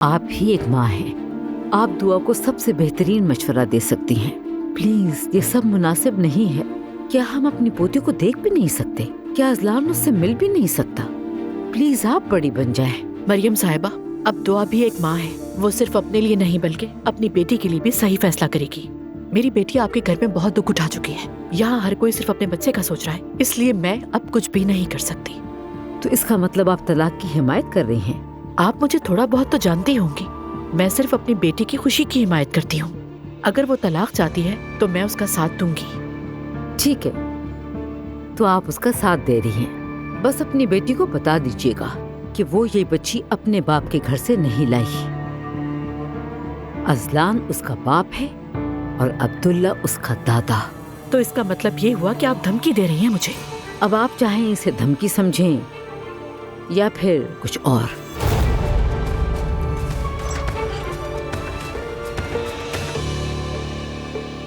आप ही एक माँ हैं, आप दुआ को सबसे बेहतरीन मशवरा दे सकती हैं। प्लीज, ये सब मुनासिब नहीं है। क्या हम अपनी पोती को देख भी नहीं सकते? क्या अजलान उससे मिल भी नहीं सकता? प्लीज आप बड़ी बन जाए। मरियम साहिबा, अब दुआ भी एक माँ है, वो सिर्फ अपने लिए नहीं बल्कि अपनी बेटी के लिए भी सही फैसला करेगी। मेरी बेटी आपके घर में बहुत दुख उठा चुकी है। यहाँ हर कोई सिर्फ अपने बच्चे का सोच रहा है, इसलिए मैं अब कुछ भी नहीं कर सकती। तो इसका मतलब आप तलाक की हिमायत कर रही हैं? आप मुझे थोड़ा बहुत तो जानती होंगी। मैं सिर्फ अपनी बेटी की खुशी की हिमायत करती हूँ। अगर वो तलाक चाहती है तो मैं उसका साथ दूंगी। ठीक है, तो आप उसका साथ दे रही हैं। बस अपनी बेटी को बता दीजिएगा कि वो ये बच्ची अपने बाप के घर से नहीं लाई। अजलान उसका बाप है और अब्दुल्ला उसका दादा। तो इसका मतलब ये हुआ कि आप धमकी दे रही हैं मुझे। अब आप चाहें इसे धमकी समझें या फिर कुछ और।